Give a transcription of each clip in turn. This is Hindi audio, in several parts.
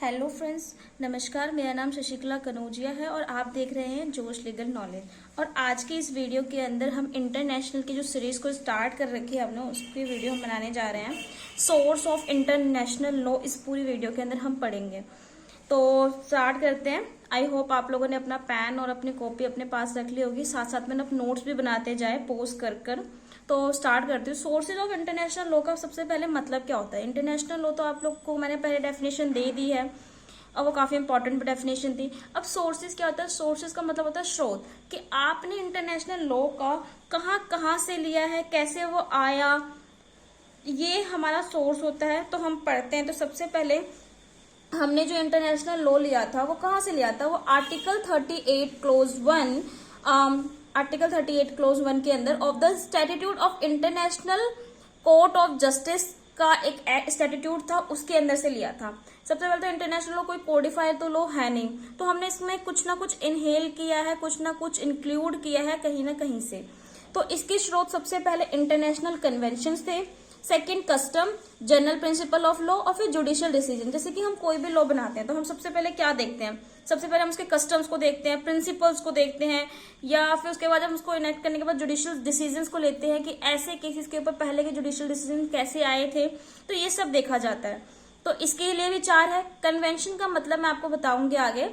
हेलो फ्रेंड्स, नमस्कार। मेरा नाम शशिकला कनौजिया है और आप देख रहे हैं जोश लीगल नॉलेज। और आज की इस वीडियो के अंदर हम इंटरनेशनल की जो सीरीज को स्टार्ट कर रखी है हमने, उसकी वीडियो हम बनाने जा रहे हैं। सोर्स ऑफ इंटरनेशनल लॉ इस पूरी वीडियो के अंदर हम पढ़ेंगे। तो स्टार्ट करते हैं। आई होप आप लोगों ने अपना पेन और अपनी कॉपी अपने पास रख ली होगी, साथ साथ में आप नोट्स भी बनाते जाए पोस्ट कर। तो स्टार्ट करते हैं। सोर्सेज ऑफ इंटरनेशनल लॉ का सबसे पहले मतलब क्या होता है। इंटरनेशनल लॉ तो आप लोग को मैंने पहले डेफिनेशन दे दी है और वो काफी इंपॉर्टेंट डेफिनेशन थी। अब सोर्सेज क्या होता है। सोर्सेज का मतलब होता है स्रोत, कि आपने इंटरनेशनल लॉ का कहाँ से लिया है, कैसे वो आया, ये हमारा सोर्स होता है। तो हम पढ़ते हैं। तो सबसे पहले हमने जो इंटरनेशनल लॉ लिया था वो कहाँ से लिया था। वो आर्टिकल 38 क्लोज 1 आर्टिकल 38 क्लोज 1 के अंदर of the statute of international court of justice का एक स्टैट्यूट था, उसके अंदर से लिया था। सबसे पहले तो इंटरनेशनल लॉ कोई कोडिफाइड तो लॉ है नहीं, तो हमने इसमें कुछ ना कुछ इनहेल किया है, कुछ ना कुछ इंक्लूड किया है कहीं ना कहीं से। तो इसके स्रोत सबसे पहले इंटरनेशनल कन्वेंशन थे, second custom, general principle of law और फिर जुडिशियल डिसीजन। जैसे कि हम कोई भी लॉ बनाते हैं तो हम सबसे पहले क्या देखते हैं। सबसे पहले हम उसके कस्टम्स को देखते हैं, प्रिंसिपल्स को देखते हैं, या फिर उसके बाद हम उसको इनेक्ट करने के बाद जुडिशियल डिसीजंस को लेते हैं कि ऐसे केसेस के ऊपर पहले के जुडिशियल डिसीजन कैसे आए थे। तो ये सब देखा जाता है। तो इसके लिए विचार है। कन्वेंशन का मतलब मैं आपको बताऊंगी आगे।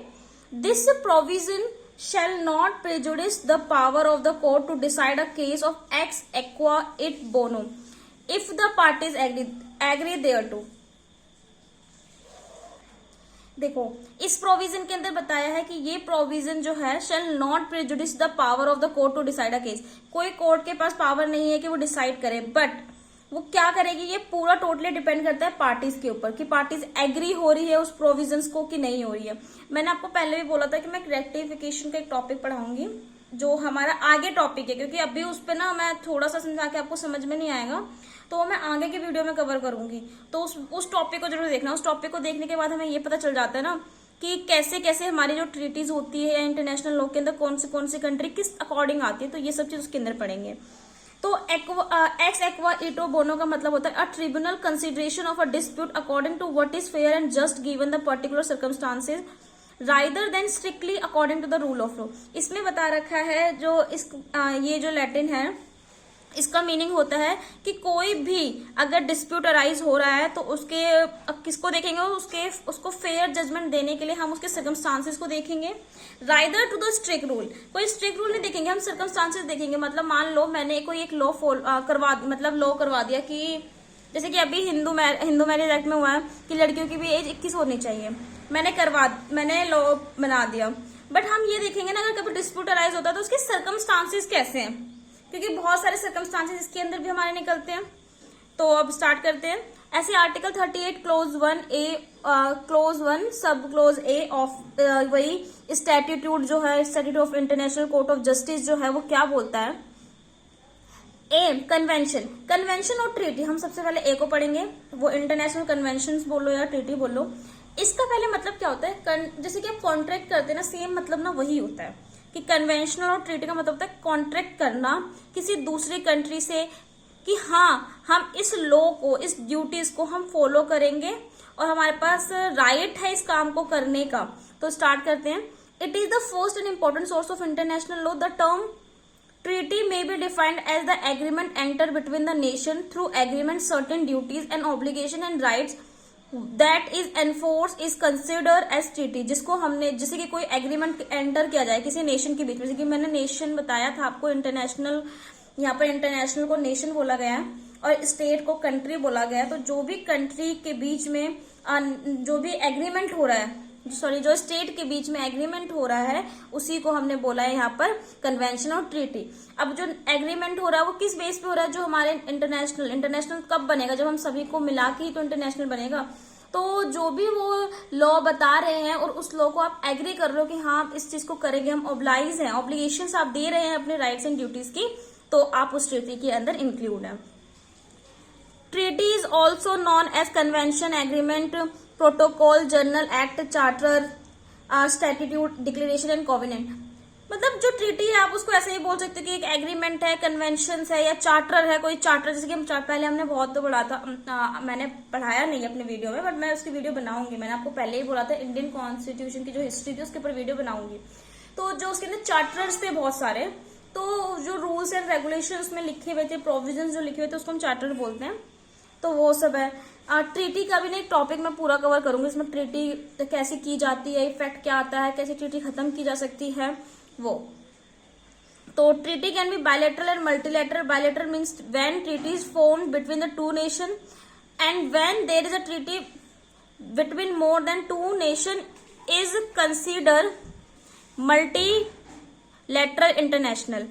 This provision shall not prejudice the power of the court to decide a case of ex equo et bono if the parties agree thereto। देखो, इस प्रोविजन के अंदर बताया है कि ये प्रोविजन जो है shall not prejudice the power of the court to decide a case। कोई कोर्ट के पास पावर नहीं है कि वो डिसाइड करे, बट वो क्या करेगी, ये पूरा टोटली डिपेंड करता है पार्टीज के ऊपर कि पार्टीज एग्री हो रही है उस प्रोविजंस को कि नहीं हो रही है। मैंने आपको पहले भी बोला था कि मैं रेक्टिफिकेशन का एक टॉपिक पढ़ाऊंगी जो हमारा आगे टॉपिक है, क्योंकि अभी उस पर ना मैं थोड़ा सा समझा के आपको समझ में नहीं आएगा, तो मैं आगे के वीडियो में कवर करूंगी। तो उस टॉपिक को जरूर देखना। उस टॉपिक को देखने के बाद हमें ये पता चल जाता है ना कि कैसे कैसे हमारी जो ट्रीटीज होती है या इंटरनेशनल लॉ के अंदर कौन सी कंट्री किस अकॉर्डिंग आती है। तो ये सब चीज उसके अंदर पढ़ेंगे। तो एक्स एक्वा इटो बोनो का मतलब होता है a tribunal consideration of a dispute according to what is fair and just given the particular circumstances rather than strictly according to the rule of law. इसमें बता रखा है जो ये जो लैटिन है, इसका मीनिंग होता है कि कोई भी अगर डिस्प्यूट अराइज हो रहा है तो उसके किसको देखेंगे, उसको फेयर जजमेंट देने के लिए हम उसके सर्कमस्टांसेस को देखेंगे। Rather to the strict rule, कोई स्ट्रिक्ट रूल नहीं देखेंगे, हम सर्कमस्टांसेस देखेंगे। मतलब मान लो मैंने कोई एक लॉ लॉ करवा दिया कि जैसे कि अभी हिंदू मैरिज एक्ट में हुआ है कि लड़कियों की भी एज 21 होनी चाहिए। मैंने लॉ बना दिया, बट हम ये देखेंगे ना अगर कभी डिस्प्यूट अराइज होता है तो उसके सर्कमस्टांसेस कैसे हैं, क्योंकि बहुत सारे सर्कमस्टांसेस इसके अंदर भी हमारे निकलते हैं। तो अब स्टार्ट करते हैं। ऐसे आर्टिकल 38 क्लोज 1 सब क्लोज ए ऑफ वही स्टैट्यूट जो है, statute of international court of justice जो है वो क्या बोलता है। ए कन्वेंशन और ट्रीटी। हम सबसे पहले ए को पढ़ेंगे। वो इंटरनेशनल कन्वेंशन बोलो या ट्रीटी बोलो, इसका पहले मतलब क्या होता है। जैसे कि आप कॉन्ट्रैक्ट करते हैं ना, सेम मतलब ना वही होता है कि कन्वेंशनल और ट्रीटी का मतलब होता है कॉन्ट्रैक्ट करना किसी दूसरी कंट्री से कि हाँ हम इस लॉ को, इस ड्यूटीज को हम फॉलो करेंगे और हमारे पास राइट है इस काम को करने का। तो स्टार्ट करते हैं। It is the first and important source of international law. The term treaty may be defined as the agreement entered between the nation through agreement certain duties and obligation and rights that is enforced is considered as treaty। जिसको हमने जैसे कि कोई एग्रीमेंट एंटर किया जाए किसी नेशन के बीच में, जैसे कि मैंने नेशन बताया था आपको, इंटरनेशनल, यहाँ पर इंटरनेशनल को नेशन बोला गया है और स्टेट को कंट्री बोला गया है। तो जो भी कंट्री के बीच में जो भी एग्रीमेंट हो रहा है, जो स्टेट के बीच में एग्रीमेंट हो रहा है, उसी को हमने बोला है यहाँ पर कन्वेंशन और ट्रीटी। अब जो एग्रीमेंट हो रहा है वो किस बेस पे हो रहा है, जो हमारे इंटरनेशनल कब बनेगा, जब हम सभी को मिला के ही तो इंटरनेशनल बनेगा। तो जो भी वो लॉ बता रहे हैं और उस लॉ को आप एग्री कर रहे हो कि हाँ इस चीज को करेंगे, हम ऑब्लाइज हैं, ऑब्लिगेशंस आप दे रहे हैं अपने राइट्स एंड ड्यूटीज की, तो आप उस ट्रीटी के अंदर इंक्लूड है। Treaty is also known as convention, agreement, protocol, journal, act, charter, statute, declaration and covenant. मतलब जो ट्रीटी है आप उसको ऐसे ही बोल सकते हो कि एक एग्रीमेंट है, कन्वेंशन है या चार्टर है, कोई चार्टर, जैसे कि हम पहले हमने बहुत तो पढ़ा था, मैंने पढ़ाया नहीं अपने वीडियो में, बट मैं उसकी वीडियो बनाऊंगी। मैंने आपको पहले ही बोला था इंडियन कॉन्स्टिट्यूशन की जो हिस्ट्री थी उसके ऊपर वीडियो बनाऊंगी। तो जो उसके अंदर चार्टर्स थे बहुत सारे, तो जो रूल्स एंड रेगुलेशन में लिखे हुए थे, प्रोविजन जो लिखे हुए थे, उसको हम चार्टर बोलते हैं। तो वो सब है। ट्रीटी का भी ना एक टॉपिक मैं पूरा कवर करूंगी, इसमें ट्रीटी कैसे की जाती है, इफेक्ट क्या आता है, कैसे ट्रीटी खत्म की जा सकती है वो। तो treaty can be bilateral and multilateral. Bilateral means when treaty is formed between the two nation, and when there is a treaty between more than two nation is consider multilateral international.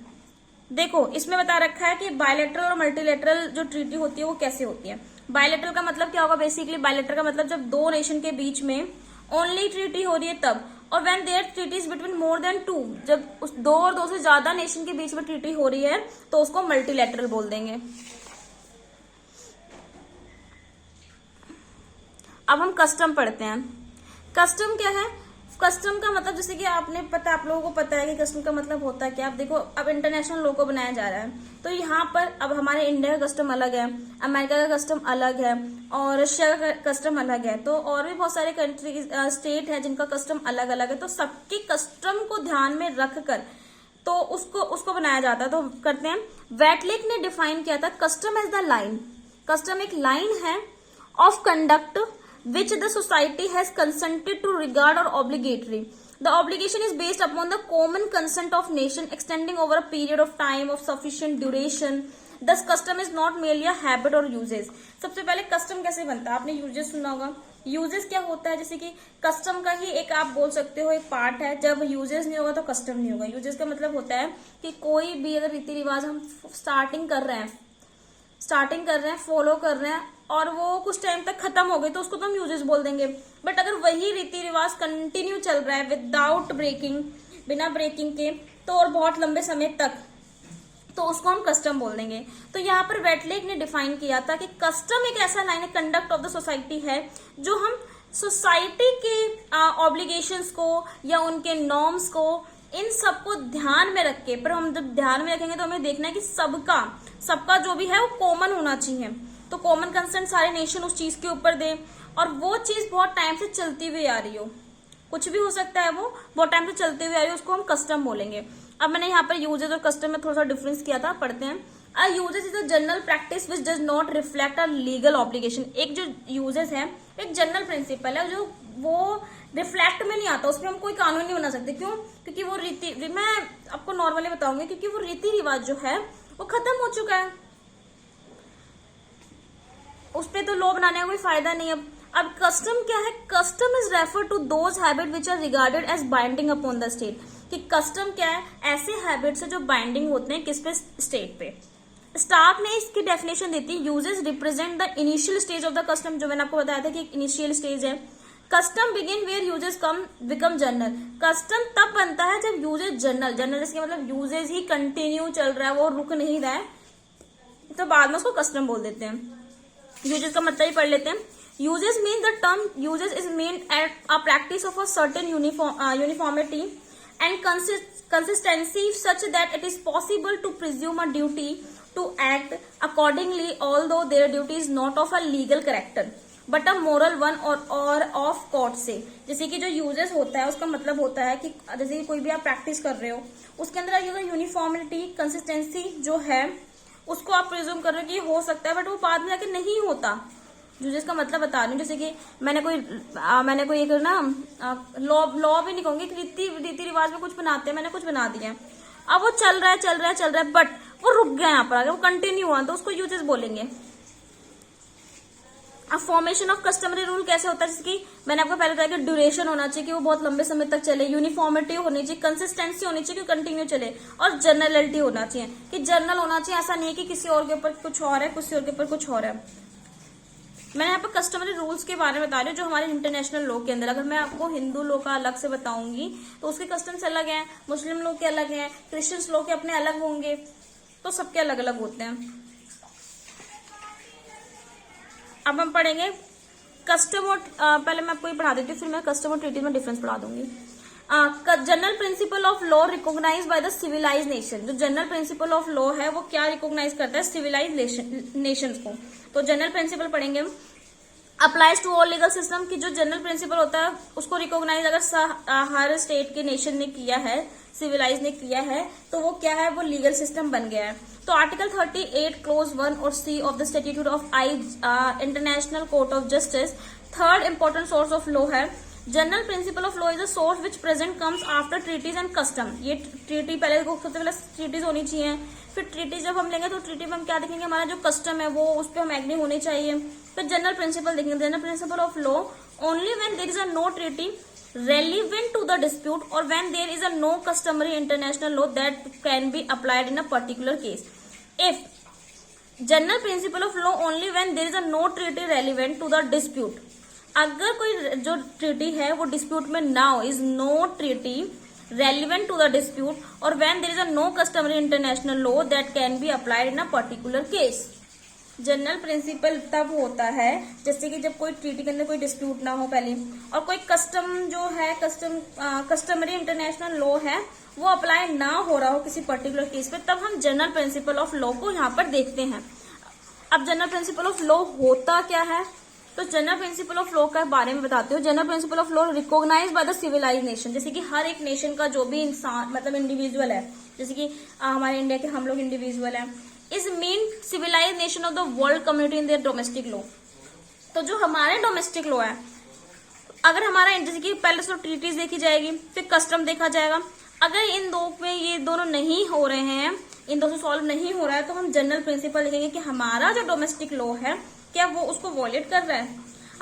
देखो इसमें बता रखा है कि बायलैटरल और मल्टीलैटरल जो ट्रीटी होती है वो कैसे होती है। बायलैटरल का मतलब क्या होगा, बेसिकली बायलैटरल का मतलब जब दो नेशन के बीच में ओनली ट्रीटी हो रही है तब, और when there treaties between more than two, जब उस दो और दो से ज्यादा नेशन के बीच में ट्रीटी हो रही है तो उसको मल्टीलैटरल बोल देंगे। अब हम कस्टम पढ़ते हैं। कस्टम क्या है? कस्टम का मतलब जैसे कि आपने पता, आप लोगों को पता है कि कस्टम का मतलब होता है क्या। आप देखो अब इंटरनेशनल लॉ को बनाया जा रहा है, तो यहाँ पर अब हमारे इंडिया का कस्टम अलग है, अमेरिका का कस्टम अलग है, और रशिया का कस्टम अलग है, तो और भी बहुत सारे कंट्री स्टेट है जिनका कस्टम अलग अलग है। तो सबके कस्टम को ध्यान में रखकर तो उसको बनाया जाता है। तो करते हैं। वेटलेक ने डिफाइन किया था custom as the line. Custom एक लाइन है of conduct which the society has consented to regard or obligatory. The obligation is based upon the common consent of nation extending over a period of time of sufficient duration. Thus custom is not merely a habit or uses. सबसे पहले कस्टम कैसे बनता है, आपने यूजेस सुना होगा। यूजेस क्या होता है, जैसे कि कस्टम का ही एक आप बोल सकते हो एक पार्ट है। जब यूजेस नहीं होगा तो कस्टम नहीं होगा। यूजेस का मतलब होता है कि कोई भी अगर रीति रिवाज हम स्टार्टिंग कर रहे हैं, फॉलो कर रहे हैं, और वो कुछ टाइम तक खत्म हो गई तो उसको तो हम यूजेस बोल देंगे। बट अगर वही रीति रिवाज कंटिन्यू चल रहा है विदाउट ब्रेकिंग, बिना ब्रेकिंग के, तो और बहुत लंबे समय तक, तो उसको हम कस्टम बोल देंगे। तो यहाँ पर वेटलेक ने डिफाइन किया था कि कस्टम एक ऐसा लाइन है, कंडक्ट ऑफ द सोसाइटी है, जो हम सोसाइटी के ऑब्लिगेशंस को या उनके नॉर्म्स को, इन सबको ध्यान में रख के, पर हम जब ध्यान में रखेंगे तो हमें देखना है कि सबका जो भी है वो कॉमन होना चाहिए। तो कॉमन कंसेंट सारे नेशन उस चीज के ऊपर दें, और वो चीज बहुत टाइम से चलती हुई आ रही हो, कुछ भी हो सकता है, वो बहुत टाइम से चलती हुई आ रही हो, उसको हम कस्टम बोलेंगे। अब मैंने यहाँ पर यूजेस और कस्टम में थोड़ा सा डिफरेंस किया था, पढ़ते हैं। A usage is a general practice which does not reflect a legal obligation. एक जो यूजेस है एक जनरल प्रिंसिपल है, जो वो रिफ्लेक्ट में नहीं आता, उसमें हम कोई कानून नहीं बना सकते। क्यों? क्योंकि वो मैं आपको नॉर्मली बताऊंगी, क्योंकि वो रीति रिवाज जो है वो खत्म हो चुका है, उस पे तो लॉ बनाने का कोई फायदा नहीं। अब कस्टम क्या है? Custom is refer to those habit which are regarded as binding upon the state. कि कस्टम क्या है? ऐसे हैबिट्स है जो बाइंडिंग होते हैं किस पे? स्टेट पे। स्टार्क ने इसकी डेफिनेशन दी थी, usages represent the initial stage of the custom, जो मैंने आपको बताया था कि एक इनिशियल स्टेज है। Custom begin where usages become general. कस्टम तब बनता है जब यूजेस जनरल इसका मतलब यूजेस ही कंटिन्यू चल रहा है, वो रुक नहीं रहा है, तो बाद में उसको कस्टम बोल देते हैं। यूजेस का मतलब ही पढ़ लेते हैं। Usages mean the term usages is mean at a practice of a certain uniformity and consistency such that it is possible to presume a duty to act accordingly although their duty is not of a legal character but a moral one और ऑफ कोर्ट से। जैसे कि जो यूजेस होता है उसका मतलब होता है कि जैसे कि कोई भी आप प्रैक्टिस कर रहे हो, उसके अंदर अगर यूनिफॉर्मिटी, कंसिस्टेंसी जो है उसको आप प्रिज्यूम कर रहे हो कि हो सकता है, बट वो बाद में जाके नहीं होता। यूजेस का मतलब बता रही हूँ, जैसे कि मैंने कोई एक ना लॉ भी नहीं कहूंगी, रीति रिवाज में कुछ बनाते हैं, मैंने कुछ बना दिया, अब वो चल रहा है, बट वो रुक गया यहाँ पर, अगर वो कंटिन्यू हुआ तो उसको यूजेस बोलेंगे। अब फॉर्मेशन ऑफ कस्टमरी रूल कैसे होता है? जैसे कि मैंने आपको पहले बताया कि ड्यूरेशन होना चाहिए कि वो बहुत लंबे समय तक चले, यूनिफॉर्मिटी होनी चाहिए, कंसिस्टेंसी होनी चाहिए कि कंटिन्यू चले, और जनरलिटी होना चाहिए कि जनरल होना चाहिए, ऐसा नहीं है कि किसी और के ऊपर कुछ और है, किसी और के ऊपर कुछ और है। मैं यहाँ पर कस्टमरी रूल्स के बारे में बता रही हूँ जो हमारे इंटरनेशनल लॉ के अंदर। अगर मैं आपको हिंदू लॉ का अलग से बताऊंगी तो उसके कस्टम्स अलग हैं, मुस्लिम लॉ के अलग हैं, क्रिश्चियंस लॉ के अपने अलग होंगे, तो सबके अलग अलग होते हैं। अब हम पढ़ेंगे कस्टम और पहले मैं आपको ये पढ़ा देती हूँ, फिर मैं कस्टम और ट्रीटी में डिफरेंस पढ़ा दूंगी। General principle of law recognise by the civilise nation. जो जनरल प्रिंसिपल ऑफ लॉ है वो क्या रिकॉग्नाइज करता है, सिविलाइज नेशंस को। तो जनरल प्रिंसिपल पढ़ेंगे हम। Applies to all legal system की जो जनरल प्रिंसिपल होता है उसको रिकॉग्नाइज अगर हर स्टेट के नेशन ने किया है, सिविलाइज ने किया है, तो वो क्या है, वो लीगल सिस्टम बन गया है। तो आर्टिकल 38 क्लोज 1 और C of the statute of international court of justice third important source of law है। General principle of law is a source which present comes after treaties and custom. ये ट्रीटी पहले सबसे पहले ट्रीटीज होनी चाहिए, फिर ट्रीटी जब हम लेंगे तो ट्रीटी में हम क्या देखेंगे, हमारा जो कस्टम है वो उस पर हम एग्री होने चाहिए। फिर जनरल प्रिंसिपल देखेंगे, general principle of law only when there is a no treaty relevant to the dispute or when there is a no customary international law that can be applied in a particular case. If general principle of law only when there is a no treaty relevant to the dispute, अगर कोई जो ट्रीटी है वो डिस्प्यूट में ना हो, is no treaty relevant to the dispute और when there is a no customary international law that can be applied in a particular case. General principle तब होता है जैसे कि जब कोई ट्रीटी के अंदर कोई डिस्प्यूट ना हो पहले, और कोई कस्टम जो है कस्टमरी इंटरनेशनल लॉ है वो अप्लाई ना हो रहा हो किसी पर्टिकुलर केस पे, तब हम जनरल प्रिंसिपल ऑफ लॉ को यहाँ पर देखते हैं। अब जनरल प्रिंसिपल ऑफ लॉ होता क्या है, तो जनरल प्रिंसिपल ऑफ लॉ के बारे में बताते हो। General principle of law recognise by the civilise nation, जैसे कि हर एक नेशन का जो भी इंसान मतलब इंडिविजुअल है, जैसे कि हमारे इंडिया के हम लोग इंडिविजुअल हैं, is main civilise nation of the world community in their domestic law. तो जो हमारे डोमेस्टिक लॉ है, अगर हमारा जैसे कि पहले तो ट्रीटीज देखी जाएगी, फिर कस्टम देखा जाएगा, अगर इन दो में ये दोनों नहीं हो रहे हैं, इन दोनों से सॉल्व नहीं हो रहा है, तो हम जनरल प्रिंसिपल लिखेंगे कि हमारा जो डोमेस्टिक लॉ है क्या वो उसको वॉलेट कर रहा है।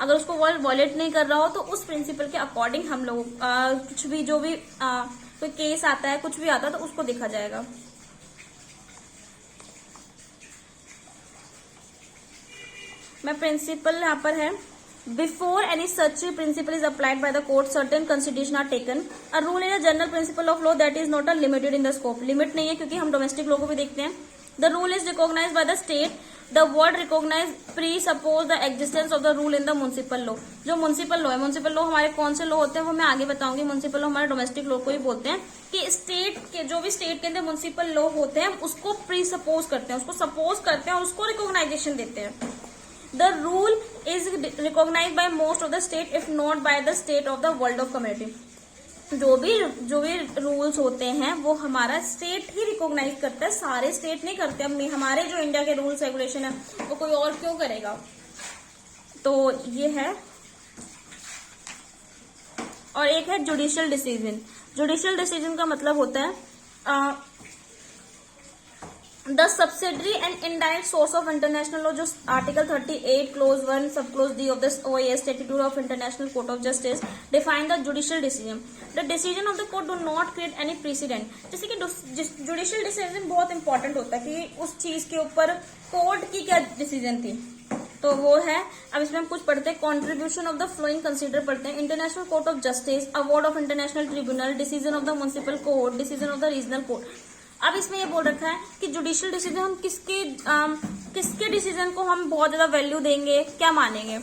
अगर उसको वॉलेट नहीं कर रहा हो तो उस प्रिंसिपल के अकॉर्डिंग हम लोग कुछ भी जो भी कोई केस आता है, कुछ भी आता है, तो उसको देखा जाएगा। मैं प्रिंसिपल यहाँ पर है, before any such principle is applied by the court certain consideration are taken. A rule is a general principle of law that is not a limited in the scope. Limit नहीं है क्योंकि हम डोमेस्टिक लॉ को भी देखते हैं। The rule is recognise by the state. The word recognise presuppose the existence of the rule in the municipal law. जो म्युनिसिपल लॉ है, म्युनिसिपल लॉ हमारे कौन से लॉ होते हैं वो मैं आगे बताऊंगी। म्युनिसिपल लॉ हमारे डोमेस्टिक लॉ को ही बोलते हैं कि स्टेट के जो भी स्टेट के अंदर म्युनिसिपल लॉ होते हैं उसको प्री सपोज करते हैं, उसको सपोज करते हैं और उसको रिकॉग्नाइजेशन देते हैं। The rule is recognized by most of the state if not by the state of the world of community. जो भी रूल्स होते हैं वो हमारा स्टेट ही रिकॉग्नाइज करता है, सारे स्टेट नहीं करते। हमारे जो इंडिया के रूल्स रेगुलेशन है वो कोई और क्यों करेगा। तो ये है, और एक है जुडिशियल डिसीजन। जुडिशियल डिसीजन का मतलब होता है the subsidiary and indirect source of international law. जो आर्टिकल 38 क्लोज 1 सब close D of the OS statute of international court of justice define the judicial decision. The decision of the court do not create any president. जैसे कि जुडिशियल डिसीजन बहुत इंपॉर्टेंट होता है कि उस चीज के ऊपर कोर्ट की क्या डिसीजन थी, तो वो है। अब इसमें हम कुछ पढ़ते हैं। Contribution of the flowing consider पढ़ते हैं। International court of justice, award of international tribunal, decision of the municipal court, decision of the regional court. अब इसमें ये बोल रखा है कि जुडिशियल डिसीजन हम किसके डिसीजन को हम बहुत ज्यादा वैल्यू देंगे, क्या मानेंगे।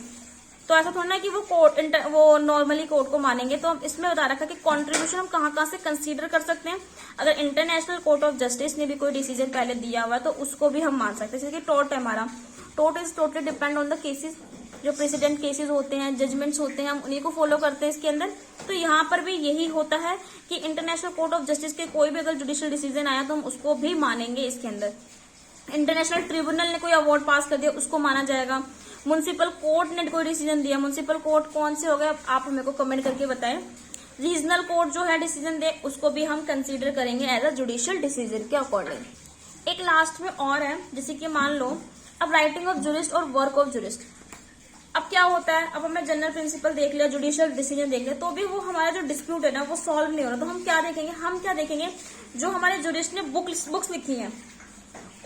तो ऐसा थोड़ा ना कि वो नॉर्मली कोर्ट को मानेंगे। तो इसमें बता रखा है कि कॉन्ट्रीब्यूशन हम कहाँ से कंसीडर कर सकते हैं। अगर इंटरनेशनल कोर्ट ऑफ जस्टिस ने भी कोई डिसीजन पहले दिया हुआ है तो उसको भी हम मान सकते हैं। जैसे कि टॉर्ट है हमारा, tort is totally depend on the cases. जो प्रेसिडेंट केसेस होते हैं, जजमेंट्स होते हैं, हम उन्हीं को फॉलो करते हैं इसके अंदर। तो यहाँ पर भी यही होता है कि इंटरनेशनल कोर्ट ऑफ जस्टिस के कोई भी अगर जुडिशियल डिसीजन आया तो हम उसको भी मानेंगे इसके अंदर। इंटरनेशनल ट्रिब्यूनल ने कोई अवार्ड पास कर दिया उसको माना जाएगा। म्युनिसिपल कोर्ट ने कोई डिसीजन दिया, म्युनिसिपल कोर्ट कौन से हो गए आप हमें को कमेंट करके बताएं। रीजनल कोर्ट जो है डिसीजन दे उसको भी हम कंसीडर करेंगे एज अ जुडिशियल डिसीजन के अकॉर्डिंग। एक लास्ट में और है, जैसे कि मान लो अब राइटिंग ऑफ जुरिस्ट और वर्क ऑफ जुरिस्ट। अब क्या होता है, अब हमें जनरल प्रिंसिपल देख लिया, जुडिशियल डिसीजन देख लिया, तो भी वो हमारा जो डिस्प्यूट है ना वो सॉल्व नहीं हो रहा। तो हम क्या देखेंगे, जो हमारे जुरिस्ट ने बुक्स लिखी हैं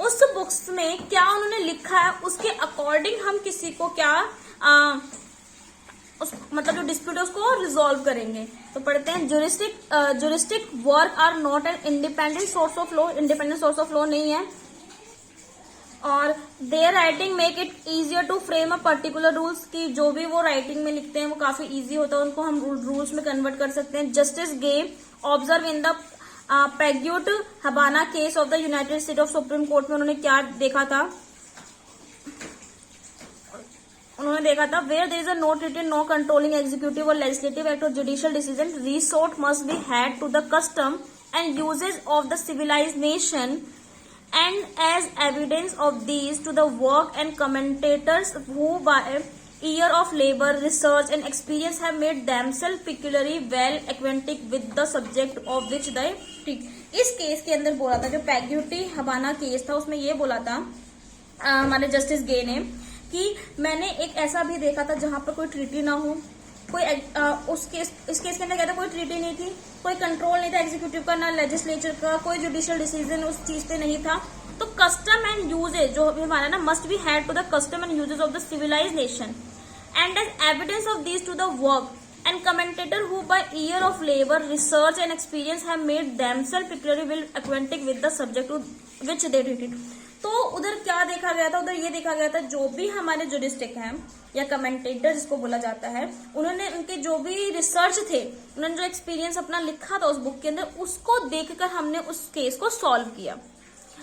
उस बुक्स में क्या उन्होंने लिखा है उसके अकॉर्डिंग हम किसी को क्या मतलब जो डिस्प्यूट है उसको रिजॉल्व करेंगे। तो पढ़ते हैं juristic work are not an independent source of law. Independent source of law नहीं है। और their writing make it easier to frame a particular rules, की जो भी वो राइटिंग में लिखते हैं वो काफी इजी होता है, उनको हम रूल्स में कन्वर्ट कर सकते हैं. Justice Gray observe in the Paquete Habana case of the United State of Supreme Court में उन्होंने क्या देखा था, उन्होंने देखा था where there is a no written no controlling executive और लेजिस्लेटिव एक्ट और judicial decision, resort must be had to the custom and usages of the civilized nation and as evidence of these to the work and commentators who by year of labor, research and experience have made themselves peculiarly well acquainted with the subject of which they treat. इस केस के अंदर बोला था, जो पैग्यूटी हबाना केस था उसमें ये बोला था हमारे जस्टिस गे ने कि मैंने एक ऐसा भी देखा था जहां पर कोई ट्रीटी ना हो, कोई इस केस के अंदर क्या था, कोई ट्रीटी नहीं थी, कोई कंट्रोल नहीं था एग्जीक्यूटिव का, ना लेजिस्लेचर का, कोई जुडिशियल डिसीजन उस चीज पे नहीं था. तो कस्टम एंड यूजेज जो हमारा ना must be had to the custom and usages of the civilized nation and as evidence of this to the work and commentator who by year of labour, research and experience have made themselves peculiarly well acquainted with the subject to which they treated. तो उधर क्या देखा गया था, उधर ये देखा गया था जो भी हमारे जुडिस्टिक हैं या कमेंटेटर जिसको बोला जाता है, उन्होंने उनके जो भी रिसर्च थे, उन्होंने जो एक्सपीरियंस अपना लिखा था उस बुक के अंदर, उसको देखकर हमने उस केस को सॉल्व किया.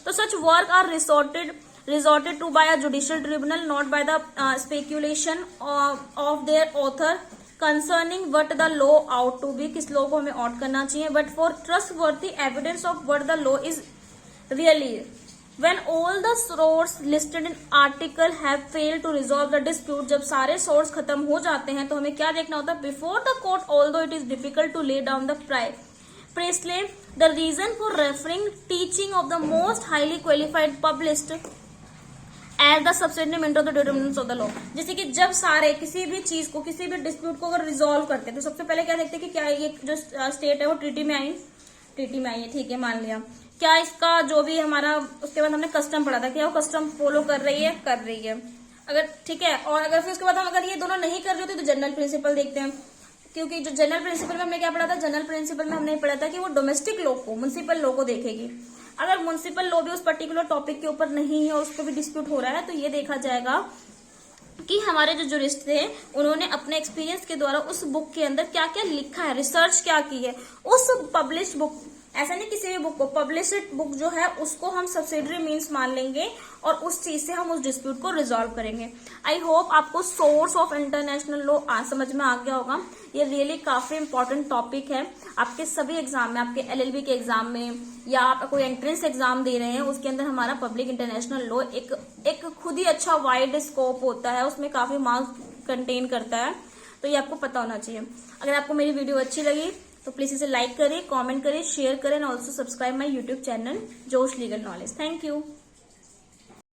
तो such work are resorted to by a judicial tribunal not by the speculation of their author concerning what the law ought to be, किस लॉ को हमें आउट करना चाहिए, but for trustworthy evidence of what the law is really. When all the source listed in article have failed to resolve the dispute, जब सारे source खत्म हो जाते हैं तो हमें क्या देखना होता है, before the court although it is difficult to lay down the precisely the reason for referring teaching of the most highly qualified published as the substantive matter of the determinants of the law. जैसे कि जब सारे किसी भी चीज को, किसी भी डिस्प्यूट को अगर रिजोल्व करते हैं तो सबसे पहले क्या देखते हैं कि क्या ये जो स्टेट है वो ट्रीटी में आई है, ठीक है, मान लिया, क्या इसका जो भी हमारा, उसके बाद हमने कस्टम पढ़ा था, क्या वो कस्टम फॉलो कर रही है, अगर ठीक है, और अगर फिर उसके बाद हम अगर ये दोनों नहीं कर रहे होते तो जनरल प्रिंसिपल देखते हैं, क्योंकि जो जनरल प्रिंसिपल में हमने क्या पढ़ा था, जनरल प्रिंसिपल में हमने पढ़ा था कि वो डोमेस्टिक लॉ को, म्युनिसिपल लॉ को देखेगी. अगर म्युनिसिपल लॉ भी उस पर्टिकुलर टॉपिक के ऊपर नहीं है और उस पर भी डिस्प्यूट हो रहा है तो ये देखा जाएगा कि हमारे जो जुरिस्ट थे उन्होंने अपने एक्सपीरियंस के द्वारा उस बुक के अंदर क्या क्या लिखा है, रिसर्च क्या की है, उस पब्लिश्ड बुक, ऐसा नहीं किसी भी बुक को, पब्लिश्ड बुक जो है उसको हम सब्सिडरी मीन्स मान लेंगे और उस चीज से हम उस डिस्प्यूट को रिजॉल्व करेंगे. आई होप आपको सोर्स ऑफ इंटरनेशनल लॉ समझ में आ गया होगा. ये रियली काफी इंपॉर्टेंट टॉपिक है आपके सभी एग्जाम में, आपके एलएलबी के एग्जाम में या आप कोई एंट्रेंस एग्जाम दे रहे हैं उसके अंदर हमारा पब्लिक इंटरनेशनल लॉ एक खुद ही अच्छा वाइड स्कोप होता है, उसमें काफी मार्क्स कंटेन करता है, तो ये आपको पता होना चाहिए. अगर आपको मेरी वीडियो अच्छी लगी तो प्लीज इसे लाइक करें, कमेंट करें, शेयर करें, and also subscribe my YouTube channel जोश लीगल नॉलेज. Thank you.